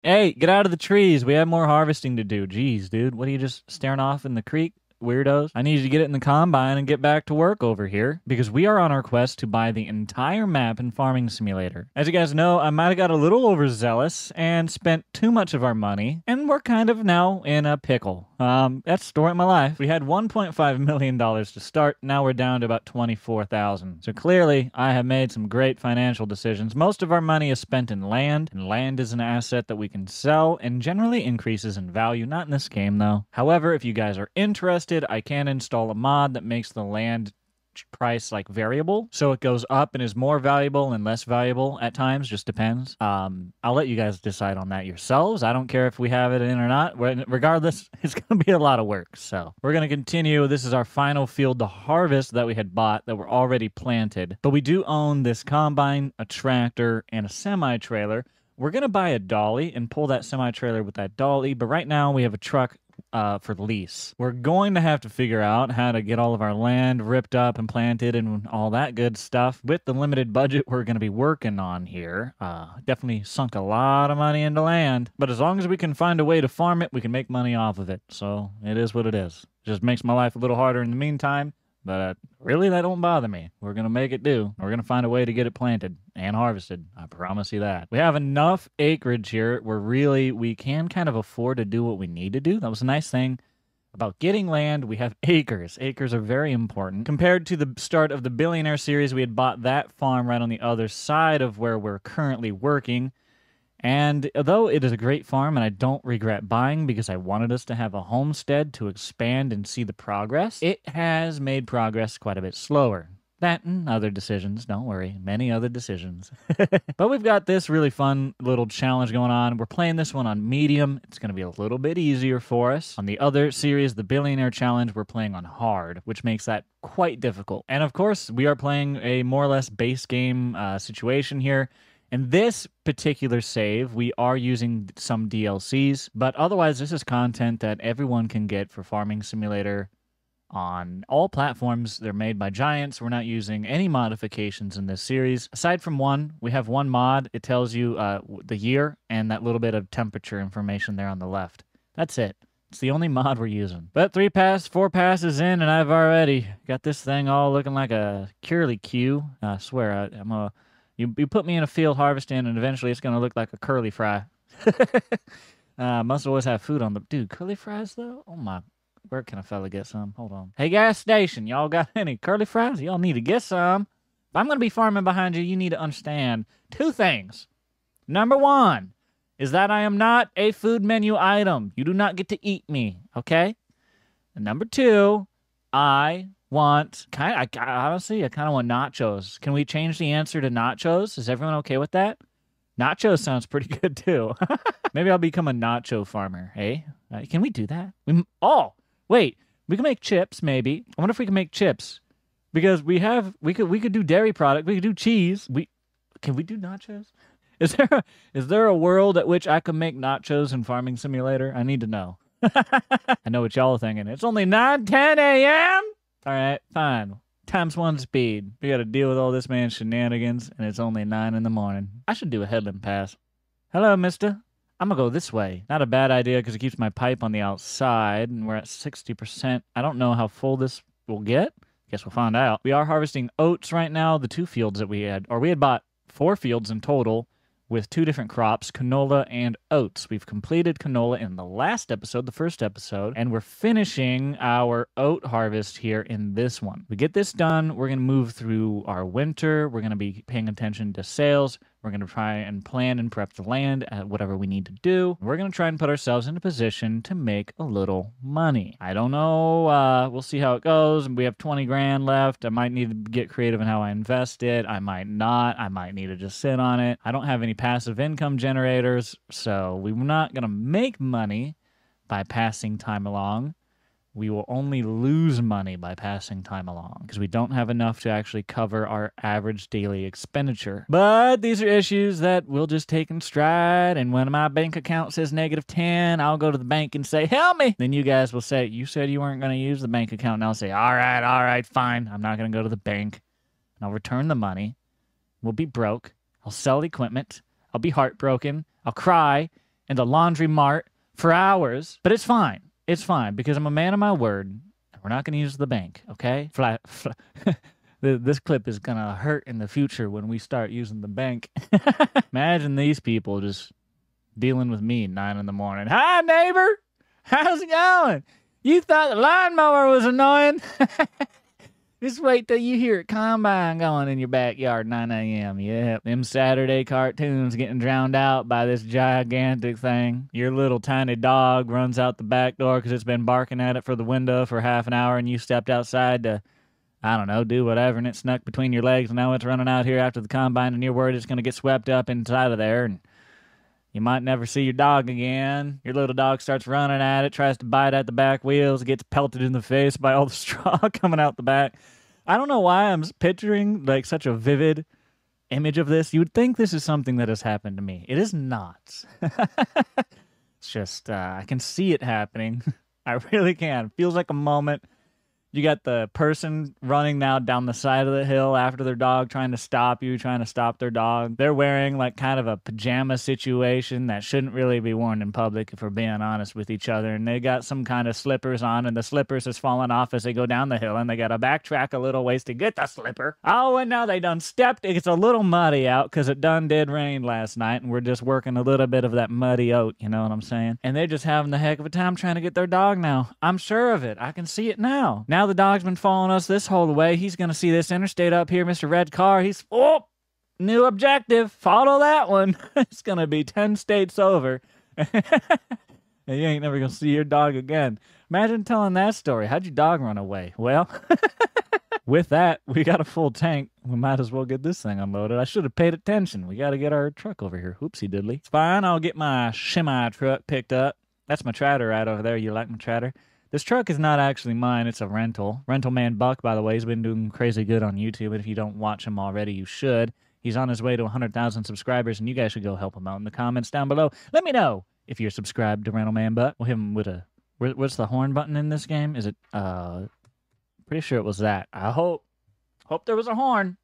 Hey, get out of the trees. We have more harvesting to do. Jeez, dude. What are you just staring off in the creek? Weirdos. I need you to get it in the combine and get back to work over here because we are on our quest to buy the entire map in Farming Simulator. As you guys know, I might have got a little overzealous and spent too much of our money, and we're kind of now in a pickle. That's the story of my life. We had $1.5 million to start. Now we're down to about 24,000. So clearly, I have made some great financial decisions. Most of our money is spent in land, and land is an asset that we can sell and generally increases in value. Not in this game, though. However, if you guys are interested, I can install a mod that makes the land price like variable, so it goes up and is more valuable and less valuable at times. Just depends. I'll let you guys decide on that yourselves. I don't care if we have it in or not. Regardless, it's gonna be a lot of work, so we're gonna continue. This is our final field to harvest that we had bought that were already planted, but we do own this combine, a tractor, and a semi-trailer. We're gonna buy a dolly and pull that semi-trailer with that dolly, but right now we have a truck for lease. We're going to have to figure out how to get all of our land ripped up and planted and all that good stuff with the limited budget we're going to be working on here. Definitely sunk a lot of money into land, but as long as we can find a way to farm it, we can make money off of it. So it is what it is. It just makes my life a little harder in the meantime. But really, that don't bother me. We're going to make it do. We're going to find a way to get it planted and harvested. I promise you that. We have enough acreage here where really we can kind of afford to do what we need to do. That was a nice thing about getting land. We have acres. Acres are very important. Compared to the start of the Billionaire series, we had bought that farm right on the other side of where we're currently working. And although it is a great farm and I don't regret buying because I wanted us to have a homestead to expand and see the progress, it has made progress quite a bit slower. That and other decisions, don't worry, many other decisions. But we've got this really fun little challenge going on. We're playing this one on medium. It's going to be a little bit easier for us. On the other series, the Billionaire Challenge, we're playing on hard, which makes that quite difficult. And of course, we are playing a more or less base game situation here. In this particular save, we are using some DLCs, but otherwise this is content that everyone can get for Farming Simulator on all platforms. They're made by giants. We're not using any modifications in this series. Aside from one, we have one mod. It tells you the year and that little bit of temperature information there on the left. That's it. It's the only mod we're using. But 4 passes in, and I've already got this thing all looking like a curly-Q. I swear, You put me in a field harvesting, and eventually it's going to look like a curly fry. Must always have food on the... Dude, curly fries, though? Oh, my... Where can a fella get some? Hold on. Hey, gas station, y'all got any curly fries? Y'all need to get some. If I'm going to be farming behind you, you need to understand 2 things. Number 1 is that I am not a food menu item. You do not get to eat me, okay? And number 2, I want honestly, I kind of want nachos. Can we change the answer to nachos? Is everyone okay with that? Nachos sounds pretty good too. Maybe I'll become a nacho farmer. Hey, can we do that? Wait, we can make chips. Maybe. I wonder if we can make chips because we could do dairy product. We could do cheese. Can we do nachos? Is there a world at which I can make nachos in Farming Simulator? I need to know. I know what y'all are thinking. It's only 9:10 a.m. All right, fine. Times 1 speed. We got to deal with all this man's shenanigans, and it's only 9 in the morning. I should do a headland pass. Hello, mister. I'm going to go this way. Not a bad idea because it keeps my pipe on the outside, and we're at 60%. I don't know how full this will get. Guess we'll find out. We are harvesting oats right now. The 2 fields that we had bought 4 fields in total with 2 different crops, canola and oats. We've completed canola in the last episode, the first episode, and we're finishing our oat harvest here in this one. We get this done, we're going to move through our winter. We're going to be paying attention to sales. We're going to try and plan and prep the land at whatever we need to do. We're going to try and put ourselves in a position to make a little money. I don't know. We'll see how it goes. We have 20 grand left. I might need to get creative in how I invest it. I might not. I might need to just sit on it. I don't have any passive income generators, so we're not going to make money by passing time along. We will only lose money by passing time along because we don't have enough to actually cover our average daily expenditure. But these are issues that we'll just take in stride, and when my bank account says -10, I'll go to the bank and say, help me! Then you guys will say, you said you weren't going to use the bank account, and I'll say, all right, fine. I'm not going to go to the bank. And I'll return the money. We'll be broke. I'll sell equipment. I'll be heartbroken. I'll cry. in the laundry mart for hours. But it's fine. It's fine because I'm a man of my word. We're not going to use the bank, okay? This clip is going to hurt in the future when we start using the bank. Imagine these people just dealing with me at 9 in the morning. Hi, neighbor. How's it going? You thought the lawnmower was annoying? Just wait till you hear a combine going in your backyard 9 a.m. Yep, them Saturday cartoons getting drowned out by this gigantic thing. Your little tiny dog runs out the back door because it's been barking at it for the window for half an hour and you stepped outside to, I don't know, do whatever, and it snuck between your legs and now it's running out here after the combine and you're worried it's going to get swept up inside of there and you might never see your dog again. Your little dog starts running at it, tries to bite at the back wheels, gets pelted in the face by all the straw coming out the back. I don't know why I'm picturing like such a vivid image of this. You would think this is something that has happened to me. It is not. It's just, I can see it happening. I really can. It feels like a moment. You got the person running now down the side of the hill after their dog, trying to stop you, trying to stop their dog. They're wearing like kind of a pajama situation that shouldn't really be worn in public if we're being honest with each other. And they got some kind of slippers on and the slippers has fallen off as they go down the hill and they got to backtrack a little ways to get the slipper. Oh, and now they done stepped. It's a little muddy out because it done did rain last night and we're just working a little bit of that muddy oat, you know what I'm saying? And they're just having the heck of a time trying to get their dog now. I'm sure of it. I can see it now. Now the dog's been following us this whole way. He's going to see this interstate up here, Mr. Red Car. He's, oh, new objective. Follow that one. It's going to be 10 states over. And you ain't never going to see your dog again. Imagine telling that story. How'd your dog run away? Well, with that, we got a full tank. We might as well get this thing unloaded. I should have paid attention. We got to get our truck over here. Oopsie diddly. It's fine. I'll get my semi truck picked up. That's my Tratter right over there. You like my Tratter? This truck is not actually mine. It's a rental. Rental Man Buck, by the way, has been doing crazy good on YouTube. And if you don't watch him already, you should. He's on his way to 100,000 subscribers, and you guys should go help him out in the comments down below. Let me know if you're subscribed to Rental Man Buck. We'll hit him with a... What's the horn button in this game? Is it... Pretty sure it was that. I hope there was a horn.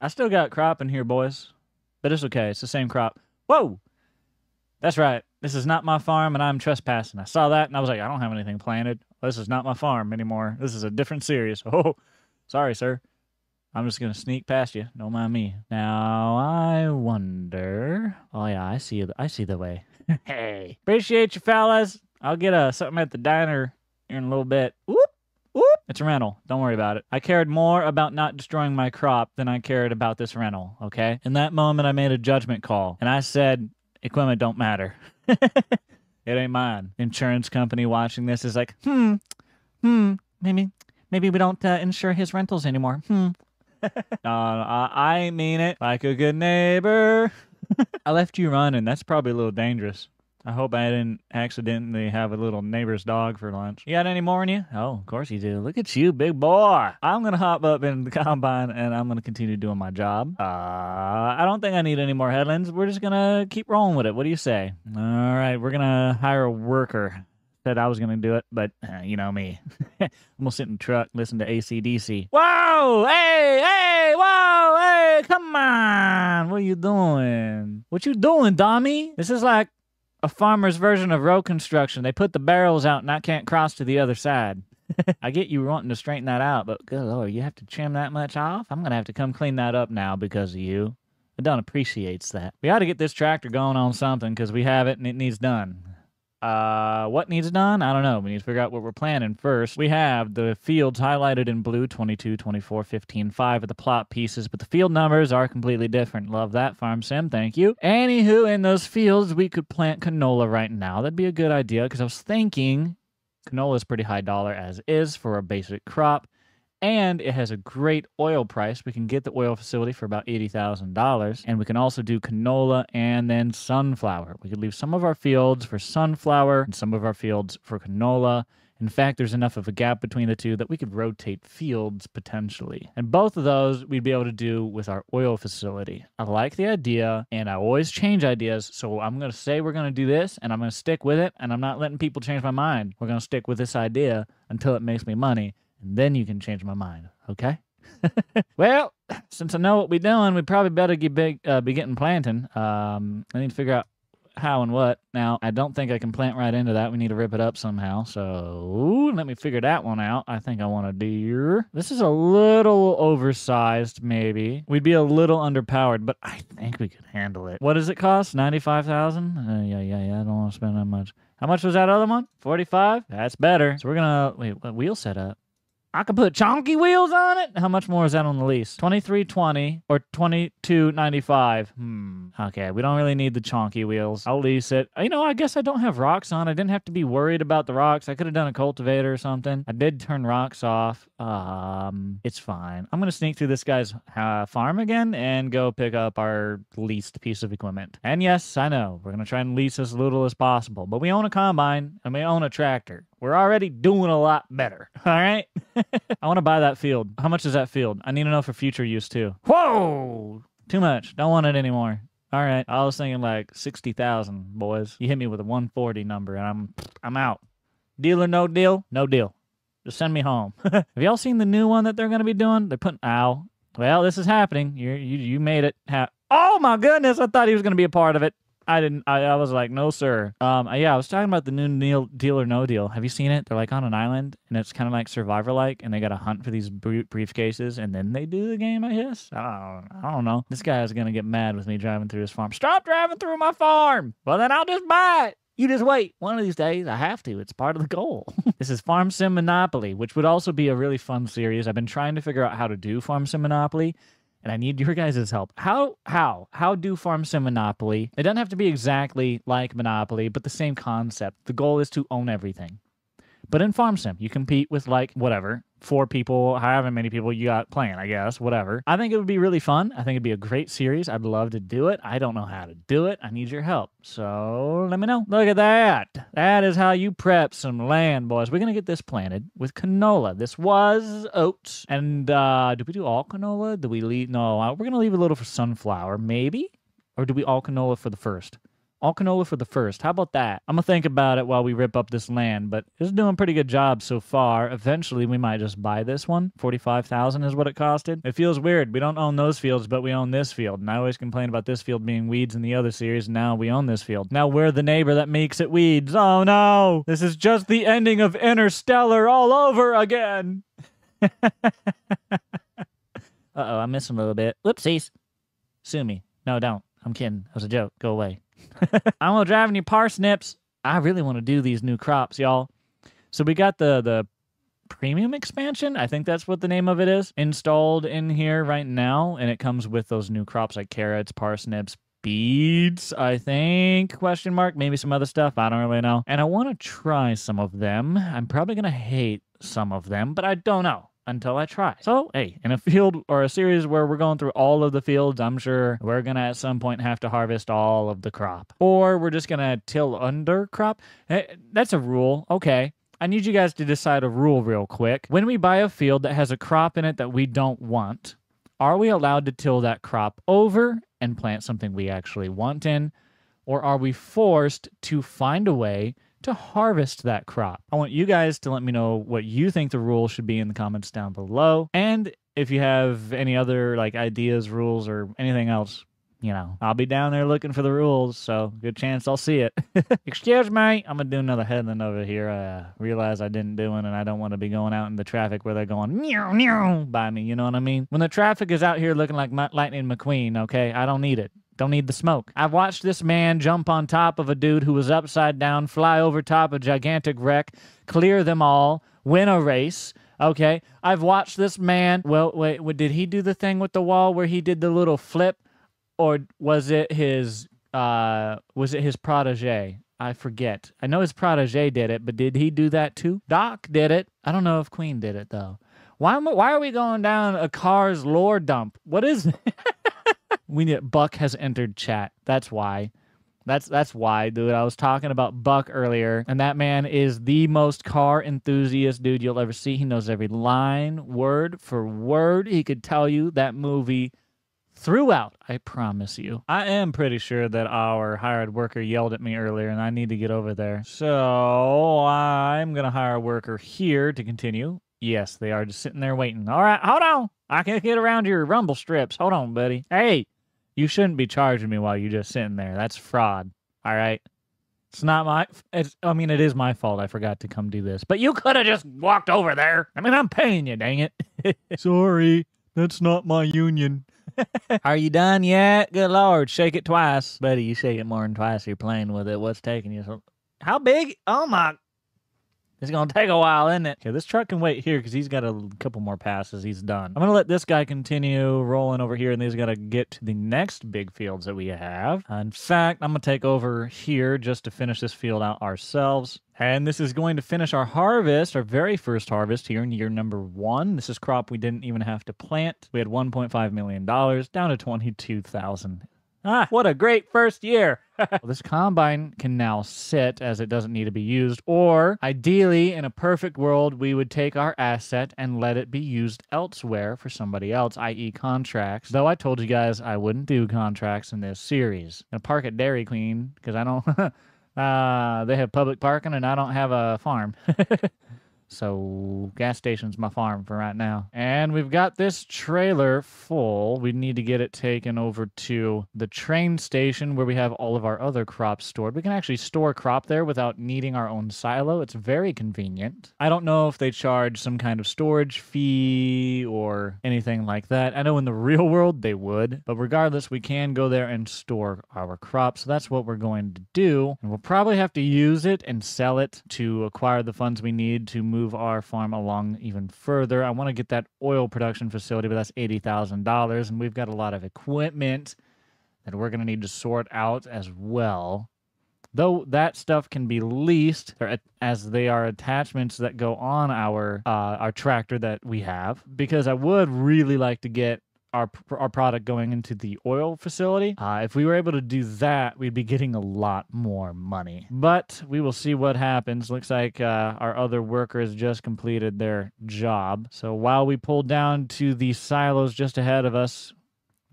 I still got crop in here, boys. But it's okay. It's the same crop. Whoa! That's right. This is not my farm, and I'm trespassing. I saw that, and I was like, I don't have anything planted. This is not my farm anymore. This is a different series. Oh, sorry, sir. I'm just going to sneak past you. Don't mind me. Now, I wonder... Oh, yeah, I see the way. Hey. Appreciate you, fellas. I'll get something at the diner here in a little bit. Whoop, whoop. It's a rental. Don't worry about it. I cared more about not destroying my crop than I cared about this rental, okay? In that moment, I made a judgment call, and I said... Equipment don't matter. It ain't mine. Insurance company watching this is like, maybe we don't insure his rentals anymore. I mean it like a good neighbor. I left you running. That's probably a little dangerous. I hope I didn't accidentally have a little neighbor's dog for lunch. You got any more in you? Oh, of course you do. Look at you, big boy. I'm going to hop up in the combine, and I'm going to continue doing my job. I don't think I need any more headlands. We're just going to keep rolling with it. What do you say? All right, we're going to hire a worker. Said I was going to do it, but you know me. I'm going to sit in the truck, listen to AC/DC. Whoa! Hey! Whoa! Hey! Come on! What are you doing? What you doing, dummy? This is like a farmer's version of road construction. They put the barrels out and I can't cross to the other side. I get you wanting to straighten that out, but good Lord, you have to trim that much off? I'm going to have to come clean that up now because of you. I don't appreciate that. We ought to get this tractor going on something because we have it and it needs done. What needs done? I don't know. We need to figure out what we're planning first. We have the fields highlighted in blue, 22, 24, 15, 5 of the plot pieces, but the field numbers are completely different. Love that, Farm Sim. Thank you. Anywho, in those fields, we could plant canola right now. That'd be a good idea because I was thinking canola is pretty high dollar as is for a basic crop. And it has a great oil price. We can get the oil facility for about $80,000. And we can also do canola and then sunflower. We could leave some of our fields for sunflower and some of our fields for canola. In fact, there's enough of a gap between the two that we could rotate fields potentially. And both of those we'd be able to do with our oil facility. I like the idea, and I always change ideas. So I'm going to say we're going to do this, and I'm going to stick with it, and I'm not letting people change my mind. We're going to stick with this idea until it makes me money. And then you can change my mind, okay? Well, since I know what we're doing, we probably better be getting planting. I need to figure out how and what. Now, I don't think I can plant right into that. We need to rip it up somehow. So let me figure that one out. I think I want a deer. This is a little oversized, maybe. We'd be a little underpowered, but I think we could handle it. What does it cost? 95,000? Yeah. I don't want to spend that much. How much was that other one? 45? That's better. So we're gonna, wait, what wheel setup? I could put chonky wheels on it? How much more is that on the lease? 23.20 or 22.95? Okay, we don't really need the chonky wheels. I'll lease it. You know, I guess I don't have rocks on. I didn't have to be worried about the rocks. I could have done a cultivator or something. I did turn rocks off. It's fine. I'm gonna sneak through this guy's farm again and go pick up our leased piece of equipment. And yes, I know, we're gonna try and lease as little as possible, but we own a combine and we own a tractor. We're already doing a lot better. All right? I want to buy that field. How much is that field? I need to know for future use too. Whoa! Too much. Don't want it anymore. All right. I was thinking like 60,000, boys. You hit me with a 140 number and I'm out. Deal or no deal? No deal. Just send me home. Have y'all seen the new one that they're going to be doing? They're putting, ow. Well, this is happening. You made it oh my goodness. I thought he was going to be a part of it. I didn't. I was like, no, sir. Yeah, I was talking about the new Deal or No Deal. Have you seen it? They're like on an island, and it's kind of like Survivor-like, and they got to hunt for these briefcases, and then they do the game, I guess. I don't know. This guy is going to get mad with me driving through his farm. Stop driving through my farm! Well, then I'll just buy it. You just wait. One of these days, I have to. It's part of the goal. This is Farm Sim Monopoly, which would also be a really fun series. I've been trying to figure out how to do Farm Sim Monopoly, and I need your guys' help. How do Farm Sim Monopoly? It doesn't have to be exactly like Monopoly, but the same concept. The goal is to own everything. But in Farm Sim, you compete with like, whatever, 4 people, however many people you got playing, I guess, whatever. I think it would be really fun. I think it'd be a great series. I'd love to do it. I don't know how to do it. I need your help. So let me know. Look at that. That is how you prep some land, boys. We're going to get this planted with canola. This was oats. And did we do all canola? Did we leave? No, we're going to leave a little for sunflower, maybe? Or do we all canola for the first? All canola for the first. How about that? I'm going to think about it while we rip up this land, but it's doing a pretty good job so far. Eventually, we might just buy this one. 45,000 is what it costed. It feels weird. We don't own those fields, but we own this field. And I always complain about this field being weeds in the other series. Now we own this field. Now we're the neighbor that makes it weeds. Oh no! This is just the ending of Interstellar all over again. Uh-oh, I missed him a little bit. Whoopsies. Sue me. No, don't. I'm kidding. That was a joke. Go away. I'm gonna drive in your parsnips. I really want to do these new crops, y'all. So we got the premium expansion, I think that's what the name of it is, installed in here right now, and it comes with those new crops like carrots, parsnips, beets, I think, question mark, maybe some other stuff, I don't really know. And I want to try some of them. I'm probably gonna hate some of them, but I don't know until I try. So, hey, in a field or a series where we're going through all of the fields, I'm sure we're going to at some point have to harvest all of the crop. Or we're just going to till under crop. Hey, that's a rule. Okay. I need you guys to decide a rule real quick. When we buy a field that has a crop in it that we don't want, are we allowed to till that crop over and plant something we actually want in? Or are we forced to find a way to harvest that crop? I want you guys to let me know what you think the rule should be in the comments down below. And if you have any other like ideas, rules, or anything else, you know, I'll be down there looking for the rules, so good chance I'll see it. Excuse me, I'm gonna do another headland over here. I realize I didn't do it, and I don't want to be going out in the traffic where they're going meow meow by me, you know what I mean? When the traffic is out here looking like Lightning McQueen, okay, I don't need it. Don't need the smoke. I've watched this man jump on top of a dude who was upside down, fly over top a gigantic wreck, clear them all, win a race. Okay, I've watched this man. Well, wait, did he do the thing with the wall where he did the little flip, or was it his protege? I forget. I know his protege did it, but did he do that too? Doc did it. I don't know if Queen did it though. Why are we going down a car's lore dump? What is it? Buck has entered chat. That's why. That's why, dude. I was talking about Buck earlier, and that man is the most car enthusiast dude you'll ever see. He knows every line, word for word. He could tell you that movie throughout, I promise you. I am pretty sure that our hired worker yelled at me earlier, and I need to get over there. So I'm going to hire a worker here to continue. Yes, they are just sitting there waiting. All right, hold on. I can't get around your rumble strips. Hold on, buddy. Hey, you shouldn't be charging me while you're just sitting there. That's fraud. All right. It's not my, I mean, it is my fault. I forgot to come do this. But you could have just walked over there. I mean, I'm paying you, dang it. Sorry, that's not my union. Are you done yet? Good Lord, shake it twice. Buddy, you shake it more than twice. You're playing with it. What's taking you so... How big? Oh, my... It's going to take a while, isn't it? Okay, this truck can wait here because he's got a couple more passes. He's done. I'm going to let this guy continue rolling over here, and he's got to get to the next big fields that we have. In fact, I'm going to take over here just to finish this field out ourselves. And this is going to finish our harvest, our very first harvest here in year number 1. This is crop we didn't even have to plant. We had $1.5 million down to 22,000. Ah, what a great first year. Well, this combine can now sit as it doesn't need to be used, or ideally, in a perfect world, we would take our asset and let it be used elsewhere for somebody else, i.e. contracts. Though I told you guys I wouldn't do contracts in this series. I'm gonna park at Dairy Queen because I don't, they have public parking and I don't have a farm. So, gas station's my farm for right now. And we've got this trailer full. We need to get it taken over to the train station where we have all of our other crops stored. We can actually store crop there without needing our own silo. It's very convenient. I don't know if they charge some kind of storage fee or anything like that. I know in the real world they would, but regardless, we can go there and store our crops. So that's what we're going to do. And we'll probably have to use it and sell it to acquire the funds we need to move our farm along even further. I want to get that oil production facility, but that's $80,000, and we've got a lot of equipment that we're going to need to sort out as well. Though that stuff can be leased, as they are attachments that go on our tractor that we have, because I would really like to get our product going into the oil facility. If we were able to do that, we'd be getting a lot more money. But we will see what happens. Looks like our other workers just completed their job. So while we pull down to the silos just ahead of us,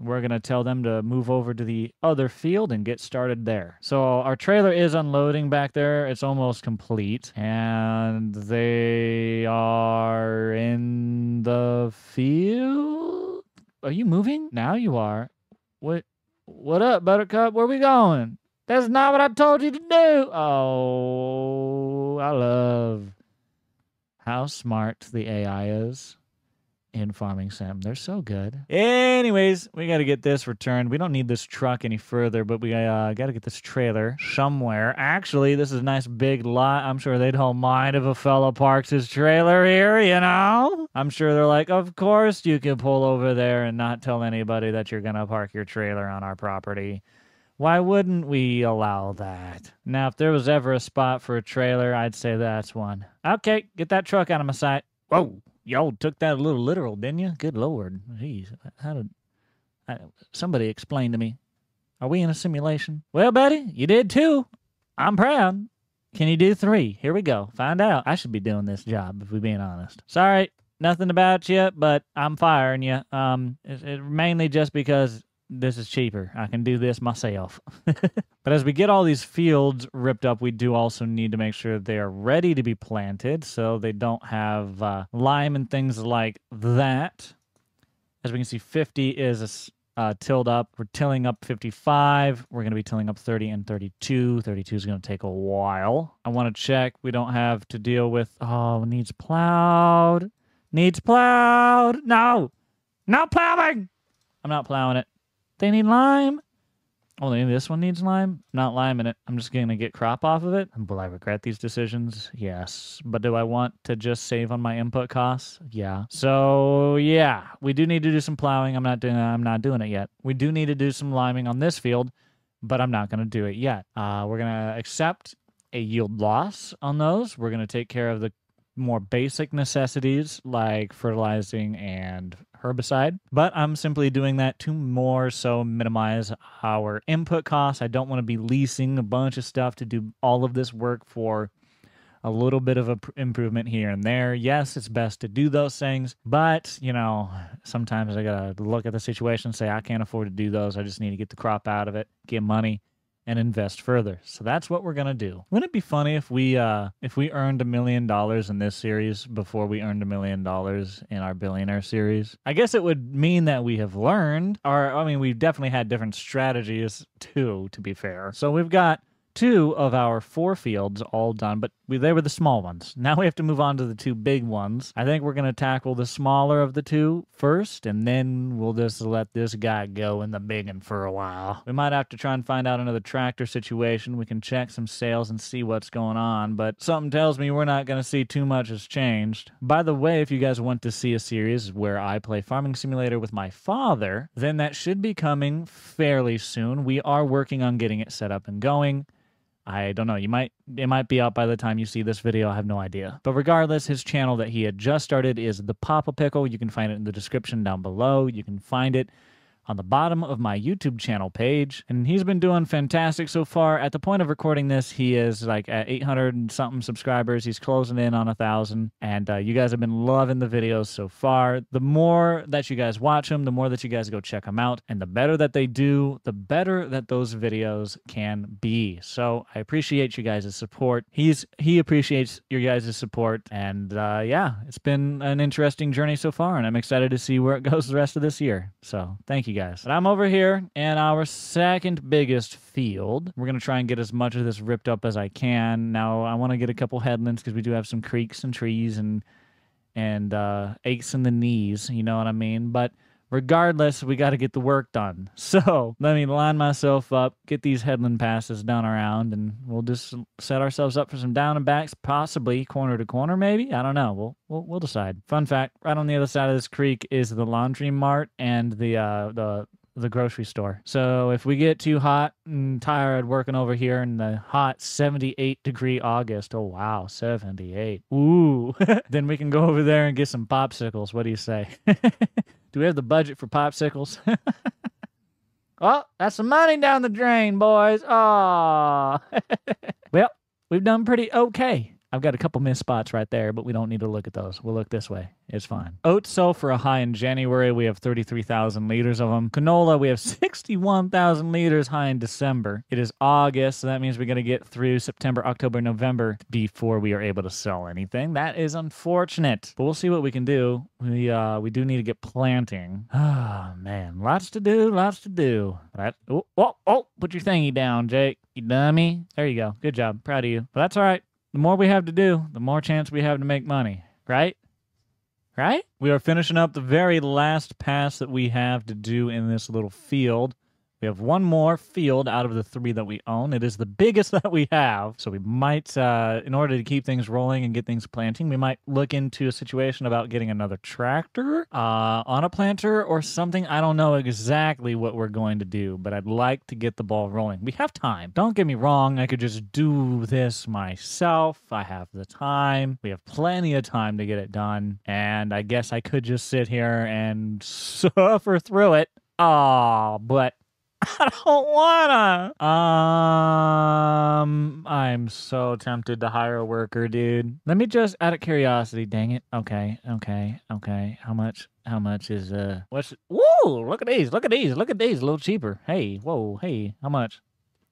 we're going to tell them to move over to the other field and get started there. So our trailer is unloading back there. It's almost complete. And they are in the field? Are you moving? Now you are. What up, Buttercup? Where we going? That's not what I told you to do. Oh, I love how smart the AI is in Farming Sim. They're so good. Anyways, we got to get this returned. We don't need this truck any further, but we got to get this trailer somewhere. Actually, this is a nice big lot. I'm sure they don't mind if a fella parks his trailer here, you know? I'm sure they're like, of course you can pull over there and not tell anybody that you're going to park your trailer on our property. Why wouldn't we allow that? Now, if there was ever a spot for a trailer, I'd say that's one. Okay, get that truck out of my sight. Whoa. Y'all took that a little literal, didn't you? Good Lord. Jeez. How did... somebody explain to me. Are we in a simulation? Well, buddy, you did 2. I'm proud. Can you do 3? Here we go. Find out. I should be doing this job, if we're being honest. Sorry, nothing about you, but I'm firing you. It's mainly just because this is cheaper. I can do this myself. But as we get all these fields ripped up, we do also need to make sure they are ready to be planted so they don't have lime and things like that. As we can see, 50 is tilled up. We're tilling up 55. We're going to be tilling up 30 and 32. 32 is going to take a while. I want to check we don't have to deal with, oh, needs plowed. Needs plowed. No. Not plowing. I'm not plowing it. They need lime. Only this one needs lime. Not liming it. I'm just going to get crop off of it. Will I regret these decisions? Yes. But do I want to just save on my input costs? Yeah. So, yeah. We do need to do some plowing. I'm not doing it yet. We do need to do some liming on this field, but I'm not going to do it yet. We're going to accept a yield loss on those. We're going to take care of the more basic necessities like fertilizing and herbicide, but I'm simply doing that to more so minimize our input costs. I don't want to be leasing a bunch of stuff to do all of this work for a little bit of a improvement here and there. Yes, it's best to do those things, but, you know, sometimes I gotta look at the situation and say, I can't afford to do those. I just need to get the crop out of it, get money, and invest further. So that's what we're gonna do. Wouldn't it be funny if we earned $1 million in this series before we earned $1 million in our billionaire series? I guess it would mean that we have learned, or I mean, we've definitely had different strategies too, to be fair. So we've got 2 of our 4 fields all done, but they were the small ones. Now we have to move on to the 2 big ones. I think we're going to tackle the smaller of the 2 first, and then we'll just let this guy go in the big one for a while. We might have to try and find out another tractor situation. We can check some sales and see what's going on, but something tells me we're not going to see too much has changed. By the way, if you guys want to see a series where I play Farming Simulator with my father, then that should be coming fairly soon. We are working on getting it set up and going. I don't know. It might be out by the time you see this video. I have no idea. But regardless, his channel that he had just started is TheFormalPickle. You can find it in the description down below. You can find it on the bottom of my YouTube channel page, and he's been doing fantastic so far. At the point of recording this, he is like at 800 and something subscribers. He's closing in on 1,000, and you guys have been loving the videos so far. The more that you guys watch them, the more that you guys go check them out, and the better that they do, the better that those videos can be. So I appreciate you guys' support. He appreciates your guys' support, and yeah, it's been an interesting journey so far, and I'm excited to see where it goes the rest of this year. So thank you guys. But I'm over here in our second biggest field. We're going to try and get as much of this ripped up as I can. Now, I want to get a couple headlands because we do have some creeks and trees and aches in the knees, you know what I mean? But regardless, we got to get the work done. So let me line myself up, get these headland passes done around, and we'll just set ourselves up for some down and backs, possibly corner to corner, maybe. I don't know. We'll decide. Fun fact: right on the other side of this creek is the laundry mart and the grocery store. So if we get too hot and tired working over here in the hot 78-degree August, oh wow, 78. Ooh, then we can go over there and get some popsicles. What do you say? Do we have the budget for popsicles? Oh, that's some money down the drain, boys. Oh. Well, we've done pretty okay. I've got a couple missed spots right there, but we don't need to look at those. We'll look this way. It's fine. Oats sell for a high in January. We have 33,000 liters of them. Canola, we have 61,000 liters high in December. It is August, so that means we're going to get through September, October, November before we are able to sell anything. That is unfortunate, but we'll see what we can do. We do need to get planting. Oh, man. Lots to do, lots to do. Oh, put your thingy down, Jake. You dummy. There you go. Good job. Proud of you. But that's all right. The more we have to do, the more chance we have to make money, right? Right? We are finishing up the very last pass that we have to do in this little field. We have one more field out of the 3 that we own. It is the biggest that we have. So we might, in order to keep things rolling and get things planting, we might look into a situation about getting another tractor on a planter or something. I don't know exactly what we're going to do, but I'd like to get the ball rolling. We have time. Don't get me wrong. I could just do this myself. I have the time. We have plenty of time to get it done. And I guess I could just sit here and suffer through it. Oh, but I don't wanna. I'm so tempted to hire a worker, dude. Let me just, out of curiosity, dang it. Okay. How much is, whoa, look at these, a little cheaper. Hey, whoa, hey, how much?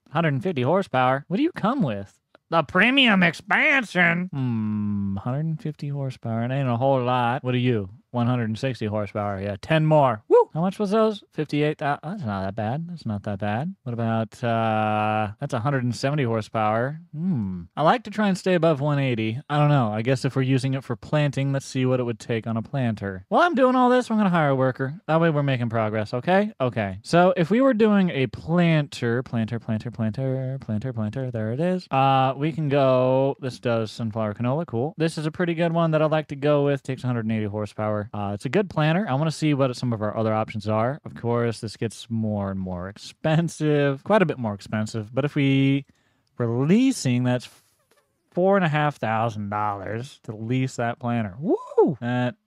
150 horsepower. What do you come with? The premium expansion. 150 horsepower. It ain't a whole lot. What are you? 160 horsepower. Yeah, 10 more. Woo! How much was those? 58,000. That's not that bad. That's not that bad. What about, that's 170 horsepower. I like to try and stay above 180. I don't know. I guess if we're using it for planting, let's see what it would take on a planter. While I'm doing all this, I'm going to hire a worker. That way we're making progress, okay? Okay. So if we were doing a planter, there it is. We can go, this does sunflower canola, cool. This is a pretty good one that I'd like to go with. Takes 180 horsepower. It's a good planter. I want to see what some of our other options are. Of course, this gets more and more expensive, quite a bit more expensive. But if we were leasing, that's $4,500 to lease that planter. Woo!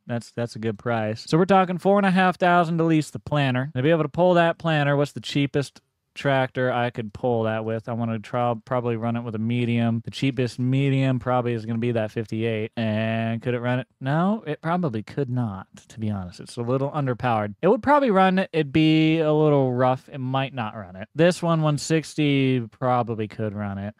That's a good price. So we're talking $4,500 to lease the planter. To be able to pull that planter, what's the cheapest tractor I could pull that with? I want to probably run it with a medium. The cheapest medium probably is going to be that 58. And could it run it? No, it probably could not, to be honest. It's a little underpowered. It would probably run it. It'd be a little rough. It might not run it. This one, 160, probably could run it.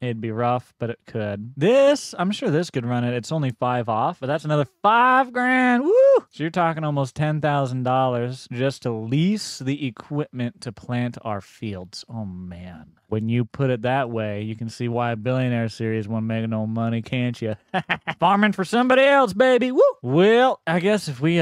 It'd be rough, but it could. This, I'm sure this could run it. It's only 5 off, but that's another 5 grand. Woo! So you're talking almost $10,000 just to lease the equipment to plant our fields. Oh, man. When you put it that way, you can see why a billionaire series won't make no money, can't you? Farming for somebody else, baby. Woo! Well, I guess if we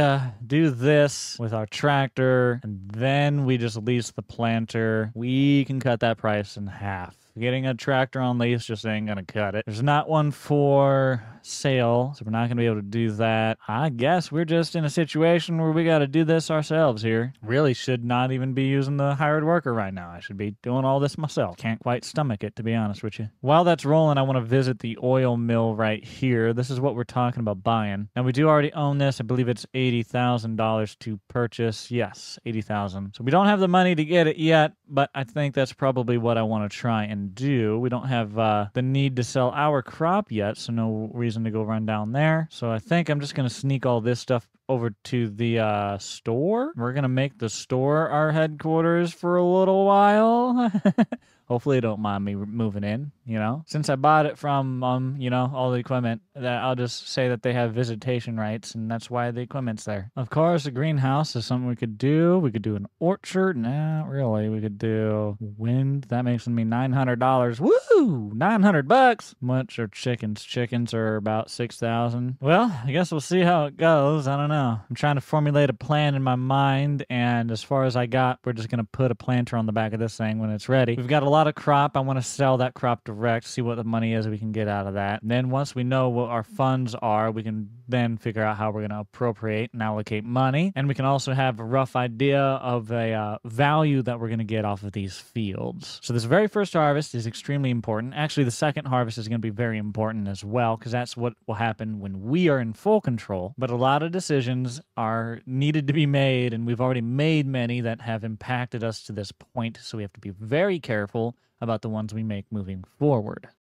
do this with our tractor and then we just lease the planter, we can cut that price in half. Getting a tractor on lease just ain't gonna cut it. There's not one for sale, so we're not gonna be able to do that. I guess we're just in a situation where we gotta do this ourselves here. Really should not even be using the hired worker right now. I should be doing all this myself. Can't quite stomach it, to be honest with you. While that's rolling, I want to visit the oil mill right here. This is what we're talking about buying. Now, we do already own this. I believe it's $80,000 to purchase. Yes, $80,000. So we don't have the money to get it yet, but I think that's probably what I want to try and do. We don't have the need to sell our crop yet, so no reason to go run down there. So I think I'm just going to sneak all this stuff over to the store. We're going to make the store our headquarters for a little while. Hopefully they don't mind me moving in, you know? Since I bought it from, you know, all the equipment, that I'll just say that they have visitation rights, and that's why the equipment's there. Of course, a greenhouse is something we could do. We could do an orchard. Not really. We could do wind. That makes me $900. Woo! $900. Much are chickens? Chickens are about 6,000. Well, I guess we'll see how it goes. I don't know. I'm trying to formulate a plan in my mind, and as far as I got, we're just going to put a planter on the back of this thing when it's ready. We've got a lot of crop. I want to sell that crop direct, see what the money is we can get out of that. And then once we know what our funds are, we can then figure out how we're going to appropriate and allocate money. And we can also have a rough idea of a value that we're going to get off of these fields. So this very first harvest is extremely important. Actually, the second harvest is going to be very important as well, because that's what will happen when we are in full control. But a lot of decisions are needed to be made, and we've already made many that have impacted us to this point. So we have to be very careful about the ones we make moving forward.